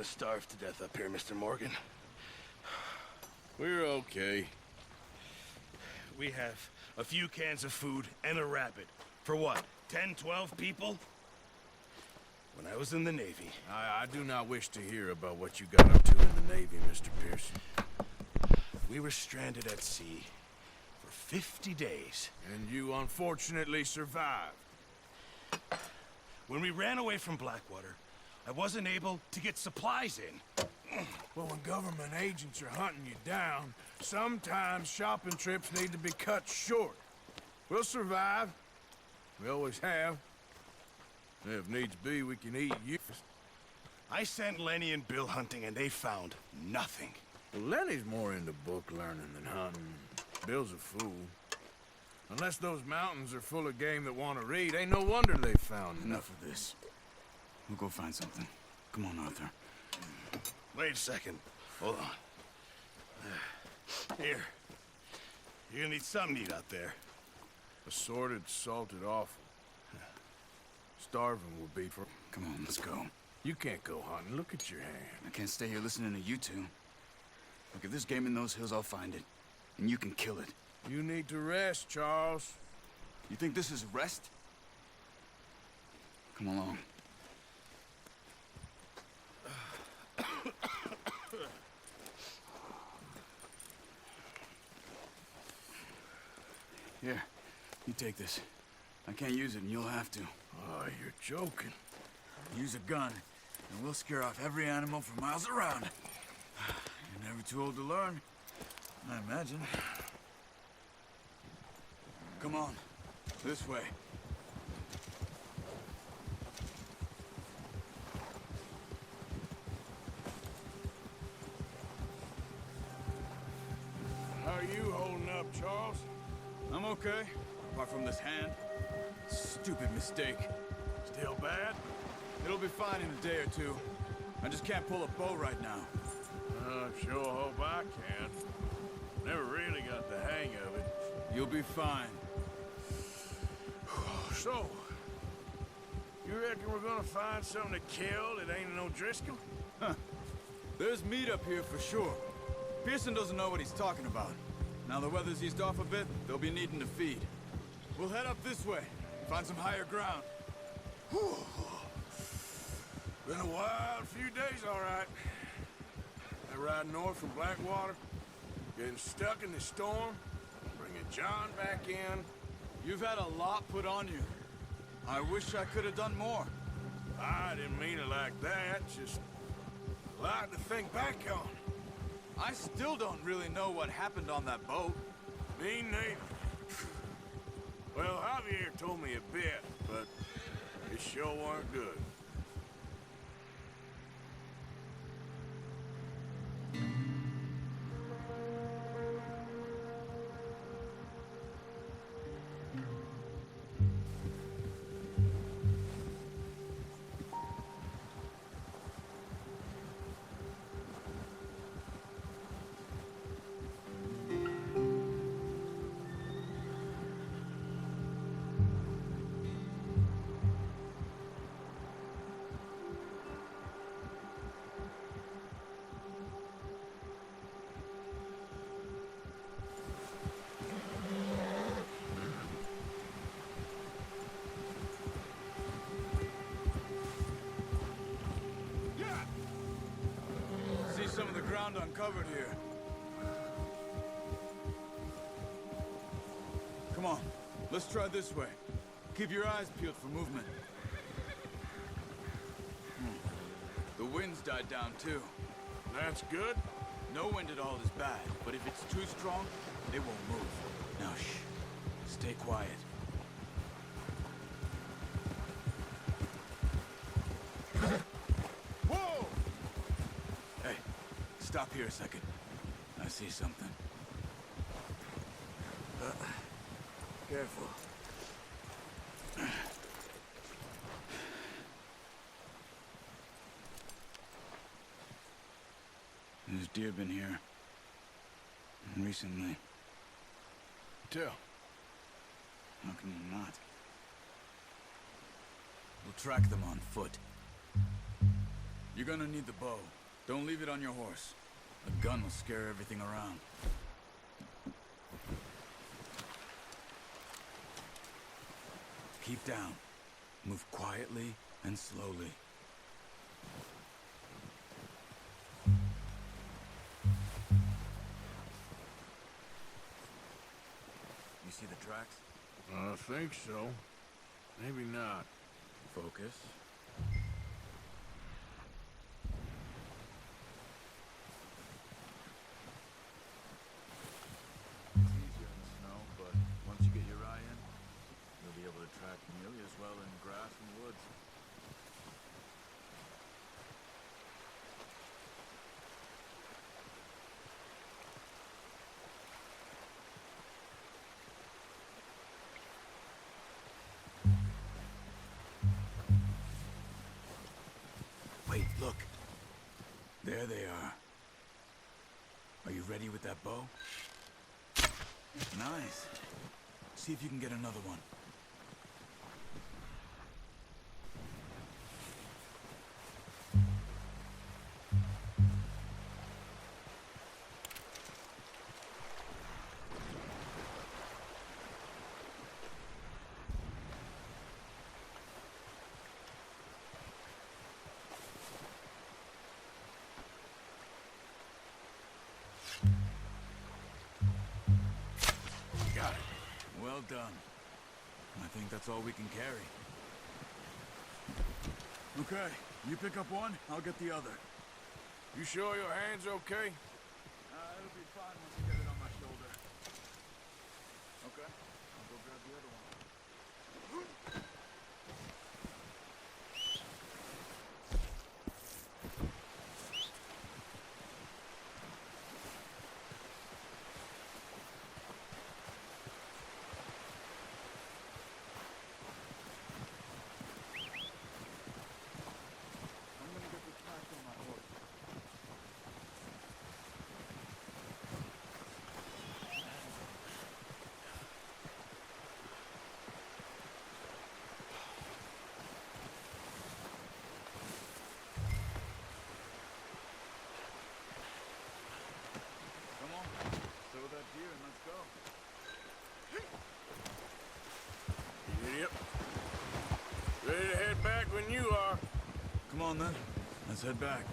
gonna starve to death up here, Mr. Morgan. We're okay. We have a few cans of food and a rabbit. For what, 10, 12 people? When I was in the Navy... I do not wish to hear about what you got up to in the Navy, Mr. Pearson. We were stranded at sea for 50 days. And you unfortunately survived. When we ran away from Blackwater, I wasn't able to get supplies in. Well, when government agents are hunting you down, sometimes shopping trips need to be cut short. We'll survive. We always have. If needs be, we can eat you. I sent Lenny and Bill hunting, and they found nothing. Well, Lenny's more into book learning than hunting. Bill's a fool. Unless those mountains are full of game that want to read, ain't no wonder they found Enough of this. We'll go find something. Come on, Arthur. Wait a second. Hold on. Here. You're gonna need something to eat out there. assorted, salted offal. Starving will be for... Come on, let's go. You can't go hunting. Look at your hand. I can't stay here listening to you two. Look, if there's game in those hills, I'll find it. And you can kill it. You need to rest, Charles. You think this is rest? Come along. Here, you take this. I can't use it, and you'll have to. Oh, you're joking. Use a gun, and we'll scare off every animal for miles around. You're never too old to learn, I imagine. Come on, this way. How are you holding up, Charles? I'm okay, apart from this hand. Stupid mistake. Still bad? It'll be fine in a day or two. I just can't pull a bow right now. I sure hope I can. Never really got the hang of it. You'll be fine. So, you reckon we're gonna find something to kill that ain't no Driscoll? Huh. There's meat up here for sure. Pearson doesn't know what he's talking about. Now the weather's eased off a bit, they'll be needing to feed. We'll head up this way, find some higher ground. Whew. Been a wild few days, all right. That ride north from Blackwater, getting stuck in the storm, bringing John back in. You've had a lot put on you. I wish I could have done more. I didn't mean it like that, just a lot to think back on. I still don't really know what happened on that boat. Me neither. Well, Javier told me a bit, but it sure weren't good. See some of the ground uncovered here. Come on, let's try this way. Keep your eyes peeled for movement. The wind's died down too. That's good. No wind at all is bad, but if it's too strong, it won't move. Now shh, stay quiet. Whoa! Hey, stop here a second. I see something. Careful. There's deer been here. Recently. Tell. How can you not? We'll track them on foot. You're gonna need the bow. Don't leave it on your horse. A gun will scare everything around. Keep down. Move quietly and slowly. You see the tracks? I think so. Maybe not. Focus. It's easier in the snow, but once you get your eye in, you'll be able to track nearly as well in grass and woods. Wait, look. There they are. Are you ready with that bow? Nice. See if you can get another one. Got it. Well done. I think that's all we can carry. Okay, you pick up one, I'll get the other. You sure your hand's okay? It'll be fine once you get it on my shoulder. Okay, I'll go grab the other one. I'm gonna get this pack on my horse. Come on, throw that deer and let's go. Yep. Ready to head back when you are. Come on then, let's head back.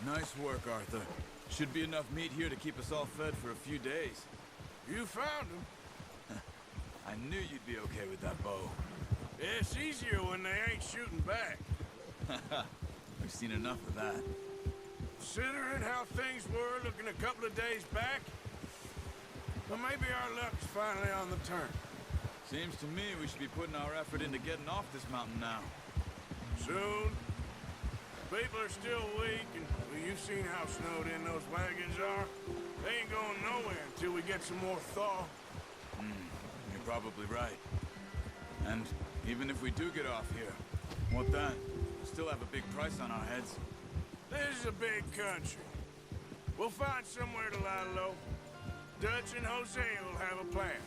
Nice work, Arthur. Should be enough meat here to keep us all fed for a few days. You found him. I knew you'd be okay with that bow. It's easier when they ain't shooting back. We've seen enough of that. Considering how things were looking a couple of days back, well, maybe our luck's finally on the turn. Seems to me we should be putting our effort into getting off this mountain now. Soon. People are still weak, and well, you've seen how snowed in those wagons are. They ain't going nowhere until we get some more thaw. You're probably right. And even if we do get off here, what then? We still have a big price on our heads. This is a big country. We'll find somewhere to lie low. Dutch and Jose will have a plan.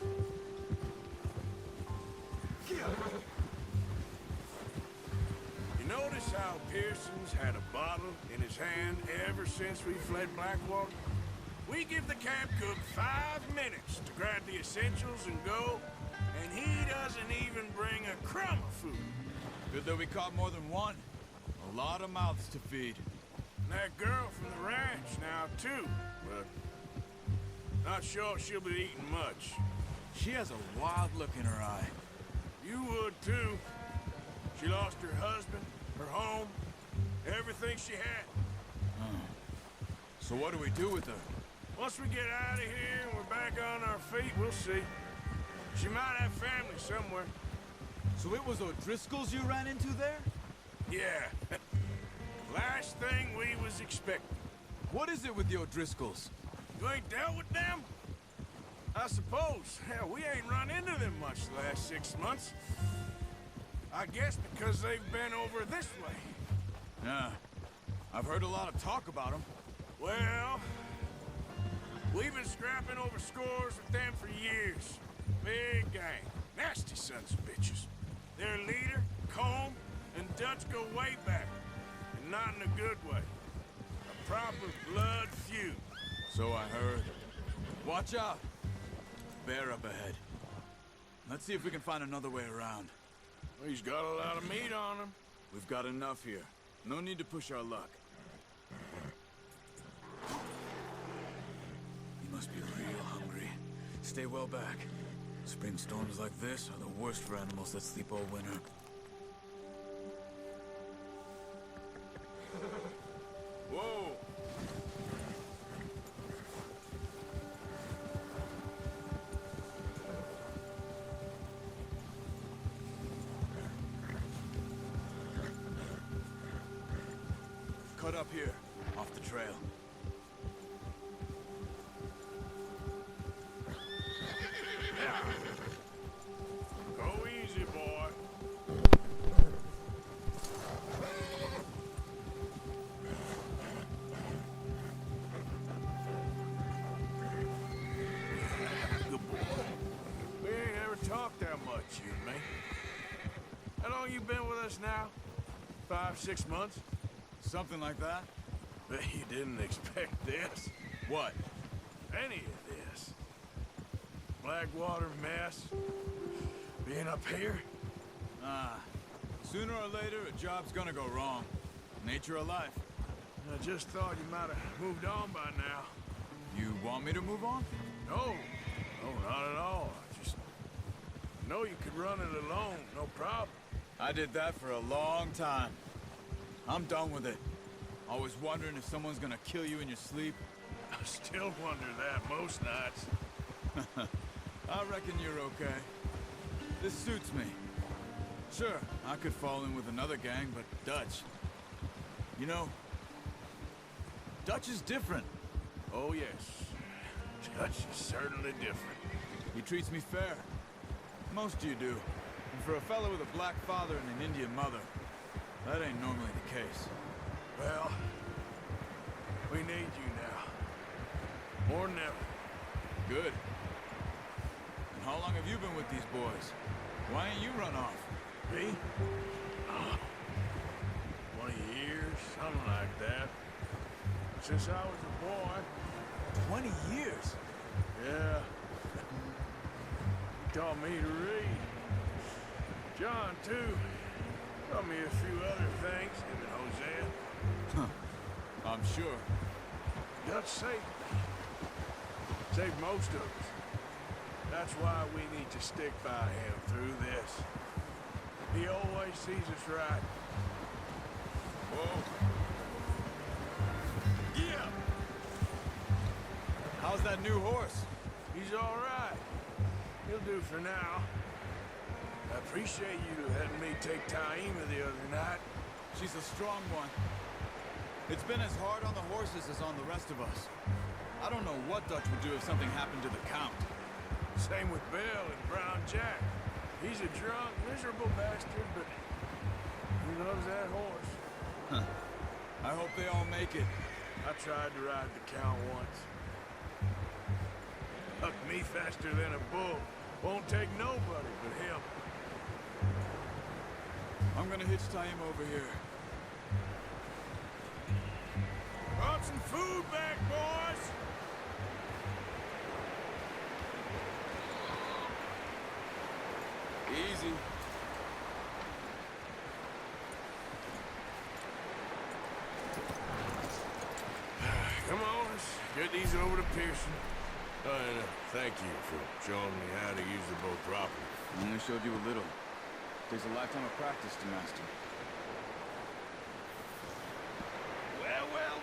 You notice how Pearson's had a bottle in his hand ever since we fled Blackwater? We give the camp cook 5 minutes to grab the essentials and go, and he doesn't even bring a crumb of food. Good that we caught more than one. A lot of mouths to feed. And that girl from the ranch now, too, but not sure she'll be eating much. She has a wild look in her eye. You would, too. She lost her husband, her home, everything she had. So what do we do with her? Once we get out of here and we're back on our feet, we'll see. She might have family somewhere. So it was O'Driscoll's you ran into there? Yeah. Last thing we was expecting. What is it with the O'Driscolls? You ain't dealt with them? I suppose. Hell, we ain't run into them much the last 6 months. I guess because they've been over this way. Yeah. I've heard a lot of talk about them. Well, We've been scrapping over scores with them for years. Big gang. Nasty sons of bitches. Their leader, Combe, and Dutch go way back. And not in a good way. A proper blood feud. So I heard. Watch out! Bear up ahead. Let's see if we can find another way around. Well, he's got a lot of meat on him. We've got enough here. No need to push our luck. He must be real hungry. Stay well back. Spring storms like this are the worst for animals that sleep all winter. Whoa! Cut up here, off the trail. Go easy, boy. Good boy. We ain't ever talked that much, you and me. How long you been with us now? 5, 6 months? Something like that? Bet you didn't expect this. What? Any of this. Blackwater mess. Being up here. Ah. Sooner or later, a job's gonna go wrong. Nature of life. I just thought you might have moved on by now. You want me to move on? No. No, not at all. I just know you could run it alone, no problem. I did that for a long time. I'm done with it. Always wondering if someone's gonna kill you in your sleep. I still wonder that most nights. I reckon you're okay. This suits me. Sure, I could fall in with another gang, but Dutch... You know, Dutch is different. Oh, yes. Dutch is certainly different. He treats me fair. Most of you do. And for a fellow with a black father and an Indian mother, that ain't normally the case. Well, we need you now. More than ever. Good. And how long have you been with these boys? Why ain't you run off? Me? 20 years, something like that. Since I was a boy. 20 years? Yeah. He taught me to read. John, too. Taught me a few other things, and Hosea. I'm sure. Dutch saved me. Saved most of us. That's why we need to stick by him through this. He always sees us right. Whoa. Yeah! How's that new horse? He's all right. He'll do for now. I appreciate you letting me take Taima the other night. She's a strong one. It's been as hard on the horses as on the rest of us. I don't know what Dutch would do if something happened to the Count. Same with Bill and Brown Jack. He's a drunk, miserable bastard, but he loves that horse. Huh. I hope they all make it. I tried to ride the Count once. Hucked me faster than a bull. Won't take nobody but him. I'm gonna hitch Taima over here. Brought some food back, boys! Easy. Come on, let's get these over to Pearson. And thank you for showing me how to use the boat properly. I only showed you a little. Takes a lifetime of practice to master. Well, well,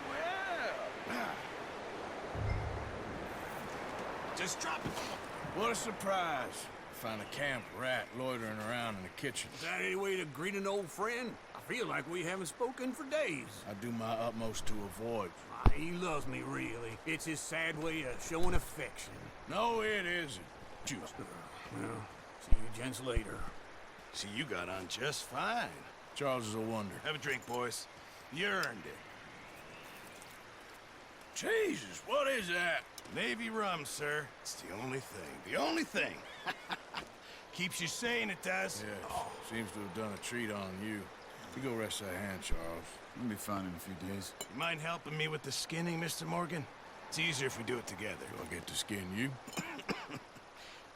well. Just drop it. What a surprise. Find a camp rat loitering around in the kitchen. Is that any way to greet an old friend? I feel like we haven't spoken for days. I do my utmost to avoid. He loves me, really. It's his sad way of showing affection. No, it isn't. Just Well, see you gents later. See, you got on just fine. Charles is a wonder. Have a drink, boys. You earned it. Jesus, what is that? Navy rum, sir. It's the only thing. The only thing. Keeps you sane, it does. Yeah, seems to have done a treat on you. You go rest that hand, Charles. We'll be fine in a few days. You mind helping me with the skinning, Mr. Morgan? It's easier if we do it together. Do I get to skin you?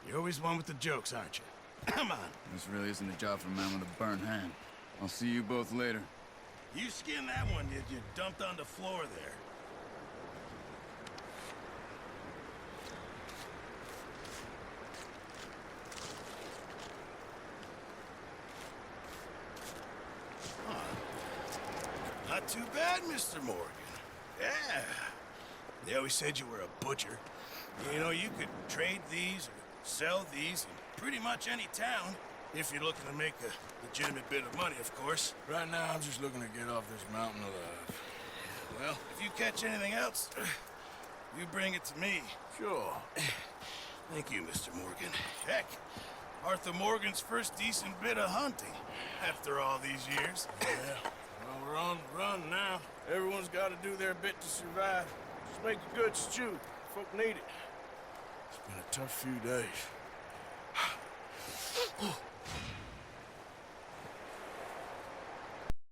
You're always one with the jokes, aren't you? Come on. This really isn't a job for a man with a burnt hand. I'll see you both later. You skinned that one you dumped on the floor there. Not too bad, Mr. Morgan. Yeah. They always said you were a butcher. You know, you could trade these or sell these in pretty much any town, if you're looking to make a legitimate bit of money, of course. Right now, I'm just looking to get off this mountain alive. Well, if you catch anything else, you bring it to me. Sure. Thank you, Mr. Morgan. Heck, Arthur Morgan's first decent bit of hunting after all these years. Yeah. Well, we're on the run now. Everyone's got to do their bit to survive. Just make a good stew. Folk need it. It's been a tough few days.